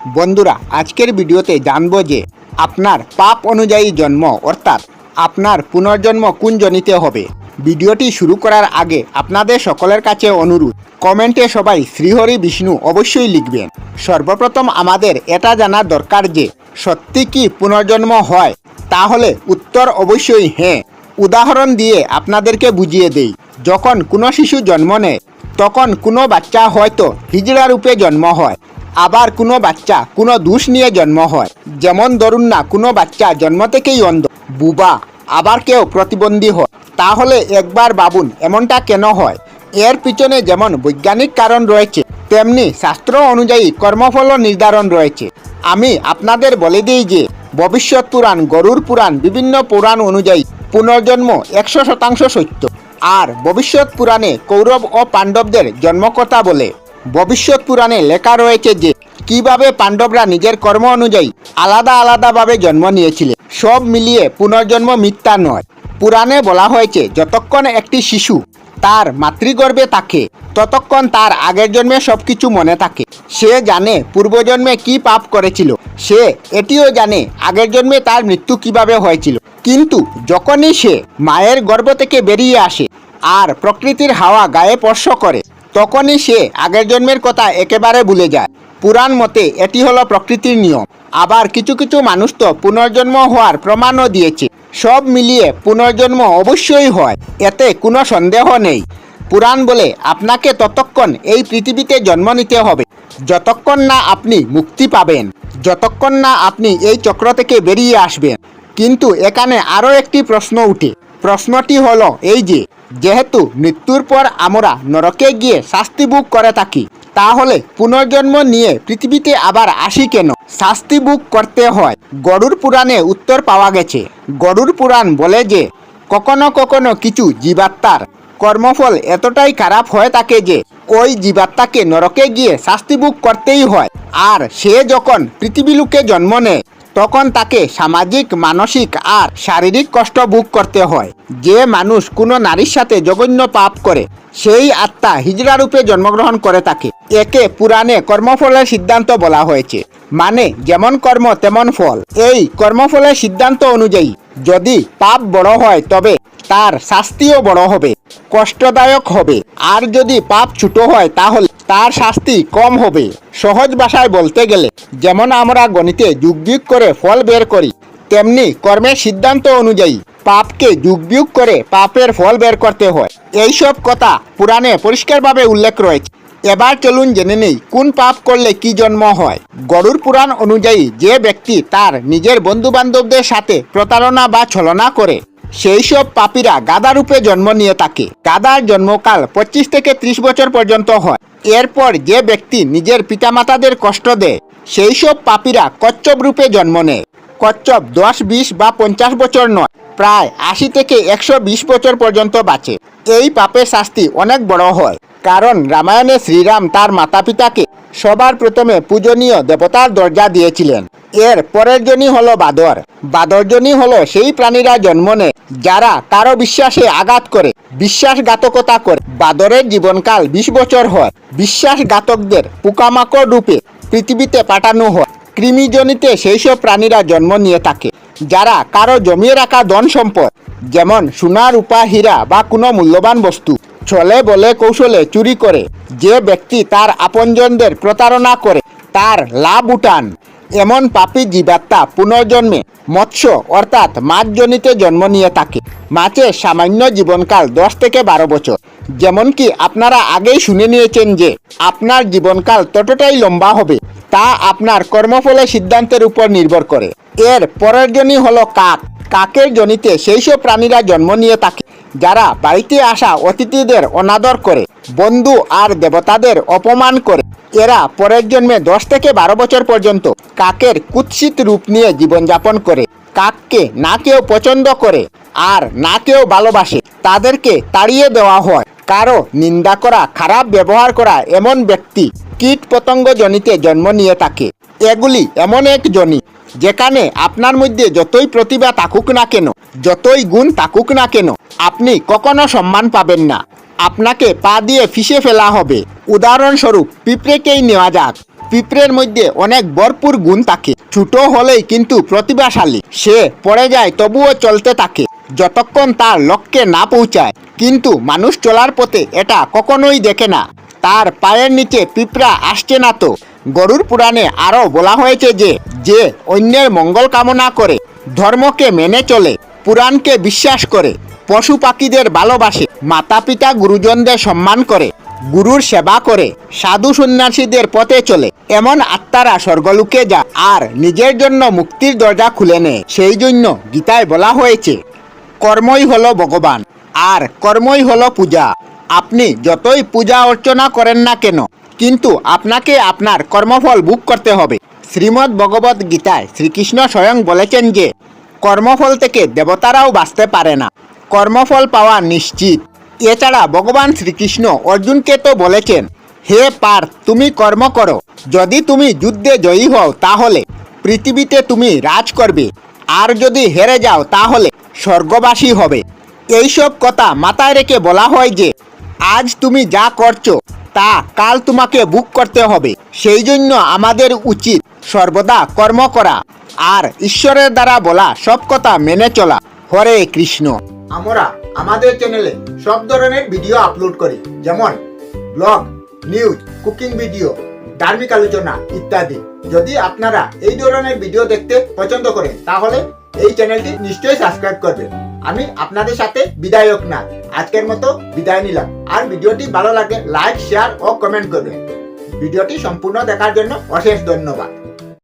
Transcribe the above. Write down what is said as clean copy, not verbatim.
বন্ধুরা, আজকের ভিডিওতে জানবো যে আপনার পাপ অনুযায়ী জন্ম অর্থাৎ আপনার পুনর্জন্ম কোন জনিতে হবে। ভিডিওটি শুরু করার আগে আপনাদের সকলের কাছে অনুরোধ, কমেন্টে সবাই শ্রীহরি বিষ্ণু অবশ্যই লিখবেন। সর্বপ্রথম আমাদের এটা জানা দরকার যে সত্যি কি পুনর্জন্ম হয়, তাহলে উত্তর অবশ্যই হ্যাঁ। উদাহরণ দিয়ে আপনাদেরকে বুঝিয়ে দেই। যখন কোনো শিশু জন্ম নেয় তখন কোনো বাচ্চা হয়তো হিজড়া রূপে জন্ম হয়, আবার কোনো বাচ্চা কোনো দোষ নিয়ে জন্ম হয়। যেমন ধরুন না, কোনো বাচ্চা জন্ম থেকেই অন্ধ, বুবা, আবার কেউ প্রতিবন্ধী হয়। তাহলে একবার ভাবুন এমনটা কেন হয়। এর পিছনে যেমন বৈজ্ঞানিক কারণ রয়েছে, তেমনি শাস্ত্র অনুযায়ী কর্মফল নির্ধারণ রয়েছে। আমি আপনাদের বলে দিই যে ভবিষ্যৎ পুরাণ, গরুর পুরাণ, বিভিন্ন পুরাণ অনুযায়ী পুনর্জন্ম 100% সত্য। আর ভবিষ্যৎ পুরাণে কৌরব ও পাণ্ডবদের জন্মকথা বলে। ভবিষ্যৎ পুরাণে লেখা রয়েছে যে কিভাবে পাণ্ডবরা নিজের কর্ম অনুযায়ী আলাদা আলাদাভাবে জন্ম নিয়েছিলেন। সব মিলিয়ে পুনর্জন্ম মিথ্যা নয়। পুরাণে বলা হয়েছে যতক্ষণ একটি শিশু তার মাতৃগর্ভে থাকে ততক্ষণ তার আগের জন্মে সবকিছু মনে থাকে। সে জানে পূর্বজন্মে কি পাপ করেছিল, সে এটিও জানে আগের জন্মে তার মৃত্যু কিভাবে হয়েছিল। কিন্তু যখনই সে মায়ের গর্ভ থেকে বেরিয়ে আসে আর প্রকৃতির হাওয়া গায়ে স্পর্শ করে, তখনই সে আগের জন্মের কথা একেবারে ভুলে যায়। পুরাণ মতে এটি হলো প্রকৃতির নিয়ম। আবার কিছু কিছু মানুষ তো পুনর্জন্ম হওয়ার প্রমাণও দিয়েছে। সব মিলিয়ে পুনর্জন্ম অবশ্যই হয়, এতে কোনো সন্দেহ নেই। পুরাণ বলে আপনাকে ততক্ষণ এই পৃথিবীতে জন্ম নিতে হবে যতক্ষণ না আপনি মুক্তি পাবেন, যতক্ষণ না আপনি এই চক্র থেকে বেরিয়ে আসবেন। কিন্তু এখানে আরও একটি প্রশ্ন উঠে। প্রশ্নটি হলো এই যে, যেহেতু মৃত্যুর পর আমরা নরকে গিয়ে শাস্তি ভোগ করে থাকি, তাহলে পুনর্জন্ম নিয়ে পৃথিবীতে আবার আসি কেন, শাস্তি ভোগ করতে হয়? গরুর পুরাণে উত্তর পাওয়া গেছে। গরুর পুরাণ বলে যে কখনো কখনো কিছু জীবাত্মার কর্মফল এতটাই খারাপ হয়ে থাকে যে ওই জীবাত্মাকে নরকে গিয়ে শাস্তি ভোগ করতেই হয়। আর সে যখন পৃথিবীলোকে জন্ম নেয় তখন তাকে সামাজিক, মানসিক আর শারীরিক কষ্ট ভোগ করতে হয়। যে মানুষ কোনো নারীর সাথে জঘন্য পাপ করে, সেই আত্মা হিজড়া রূপে জন্মগ্রহণ করে থাকে। একে পুরাণে কর্মফলের সিদ্ধান্ত বলা হয়েছে। মানে যেমন কর্ম তেমন ফল। এই কর্মফলের সিদ্ধান্ত অনুযায়ী যদি পাপ বড় হয় তবে তার শাস্তিও বড় হবে, কষ্টদায়ক হবে। আর যদি পাপ ছোট হয় তাহলে তার শাস্তি কম হবে। সহজ ভাষায় বলতে গেলে যেমন আমরা গণিতে যোগ বিয়োগ করে ফল বের করি, তেমনি কর্মের সিদ্ধান্ত অনুযায়ী পাপকে যোগ বিয়োগ করে পাপের ফল বের করতে হয়। এইসব কথা পুরাণে পরিষ্কারভাবে উল্লেখ রয়েছে। এবার চলুন জেনে নেই কোন পাপ করলে কি জন্ম হয়। গরুর পুরাণ অনুযায়ী যে ব্যক্তি তার নিজের বন্ধু বান্ধবদের সাথে প্রতারণা বা ছলনা করে, সেই সব পাপীরা গাধা রূপে জন্ম নিয়ে থাকে। গাধার জন্মকাল 25 থেকে 30 বছর পর্যন্ত হয়। এরপর যে ব্যক্তি নিজের পিতামাতাদের কষ্ট দেয়, সেই সব পাপীরা কচ্ছপ রূপে জন্ম নেয়। কচ্ছপ 10, 20 বা 50 বছর নয়, প্রায় 80 থেকে 120 বছর পর্যন্ত বাঁচে। এই পাপের শাস্তি অনেক বড় হয়, কারণ রামায়ণে শ্রীরাম তার মাতা পিতাকে সবার প্রথমে পূজনীয় দেবতার দরজা দিয়েছিলেন। এর পরের জনই হলো বাদর। বাদরজনই হলো সেই প্রাণীরা জন্ম নেয় যারা কারো বিশ্বাসে আঘাত করে, বিশ্বাসঘাতকতা করে। বাদরের জীবনকাল 20 বছর হয়। বিশ্বাসঘাতকদের পোকামাকড় রূপে পৃথিবীতে পাঠানো হয়। কৃমিজনিতে সেই সব প্রাণীরা জন্ম নিয়ে থাকে যারা কারো জমিয়ে রাখা ধন সম্পদ, যেমন সোনা, রূপা, হীরা বা কোনো মূল্যবান বস্তু ছলে বলে কৌশলে চুরি করে। যে ব্যক্তি তার আপনজনদের প্রতারণা করে তার লাভ উঠান, এমন পাপী জীবাত্মা পুনর্জন্মে মৎস্য অর্থাৎ মাছজনিতে জন্ম নিয়ে থাকে। মাছের সামান্য জীবনকাল 10 থেকে 12 বছর। যেমন কি আপনারা আগেই শুনে নিয়েছেন যে আপনার জীবনকাল ততটাই লম্বা হবে, তা আপনার কর্মফলের সিদ্ধান্তের উপর নির্ভর করে। এর পরের জনই হলো কাক। কাকের জনিতে সেই সব প্রাণীরা জন্ম নিয়ে থাকে যারা বাড়িতে আসা অতিথিদের অনাদর করে, বন্ধু আর দেবতাদের অপমান করে। এরা পরের জন্মে 10 থেকে 12 বছর পর্যন্ত কাকের কুৎসিত রূপ নিয়ে জীবনযাপন করে। কাককে না কেউ পছন্দ করে আর না কেউ ভালোবাসে। তাদেরকে তাড়িয়ে দেওয়া হয়। কারো নিন্দা করা, খারাপ ব্যবহার করা এমন ব্যক্তি কীট পতঙ্গ জনিতে জন্ম নিয়ে থাকে। এগুলি এমন এক জনি যেখানে আপনার মধ্যে যতই প্রতিভা থাকুক না কেন, যতই গুণ থাকুক না কেন, আপনি কখনো সম্মান পাবেন না। আপনাকে পা দিয়ে ফিসে ফেলা হবে। উদাহরণস্বরূপ পিঁপড়েকেই নেওয়া যাক। পিঁপড়ের মধ্যে অনেক ভরপুর গুণ থাকে। ছোট হলেই কিন্তু প্রতিভাশালী। সে পড়ে যায় তবুও চলতে থাকে যতক্ষণ তার লক্ষ্যে না পৌঁছায়। কিন্তু মানুষ চলার পথে এটা কখনোই দেখে না। তার পায়ের নিচে পিঁপড়া আসছে না তো। গরুর পুরাণে আরও বলা হয়েছে যে যে অন্যের মঙ্গল কামনা করে, ধর্মকে মেনে চলে, পুরাণকে বিশ্বাস করে, পশু পাখিদের ভালোবাসে, মাতা পিতা গুরুজনদের সম্মান করে, গুরুর সেবা করে, সাধু সন্ন্যাসীদের পথে চলে, এমন আত্মারা স্বর্গলোকে যায় আর নিজের জন্য মুক্তির দরজা খুলে নেয়। সেই জন্য গীতায় বলা হয়েছে কর্মই হলো ভগবান আর কর্মই হলো পূজা। আপনি যতই পূজা অর্চনা করেন না কেন, কিন্তু আপনাকে আপনার কর্মফল ভোগ করতে হবে। শ্রীমদ্ ভগবত গীতায় শ্রীকৃষ্ণ স্বয়ং বলেছেন যে কর্মফল থেকে দেবতারাও বাঁচতে পারে না, কর্মফল পাওয়া নিশ্চিত। এছাড়া ভগবান শ্রীকৃষ্ণ অর্জুনকে তো বলেছেন, হে পার্থ, তুমি কর্ম করো। যদি তুমি যুদ্ধে জয়ী হও তাহলে পৃথিবীতে তুমি রাজ করবে, আর যদি হেরে যাও তাহলে স্বর্গবাসী হবে। এইসব কথা মাথায় রেখে বলা হয় যে আজ তুমি যা করছো তা কাল তোমাকে ভোগ করতে হবে। সেই জন্য আমাদের উচিত সর্বদা কর্ম করা আর ঈশ্বরের দ্বারা বলা সব কথা মেনে চলা। হরে কৃষ্ণ। আমরা আমাদের চ্যানেলে সব ধরনের ভিডিও আপলোড করি, যেমন ব্লগ, নিউজ, কুকিং ভিডিও, ধার্মিক আলোচনা ইত্যাদি। যদি আপনারা এই ধরনের ভিডিও দেখতে পছন্দ করেন তাহলে এই চ্যানেলটি নিশ্চয়ই সাবস্ক্রাইব করবেন। আমি আপনাদের সাথে বিদায়ক না, আজকের মতো বিদায় নিলাম। আর ভিডিওটি ভালো লাগে লাইক, শেয়ার ও কমেন্ট করবেন। ভিডিওটি সম্পূর্ণ দেখার জন্য অশেষ ধন্যবাদ।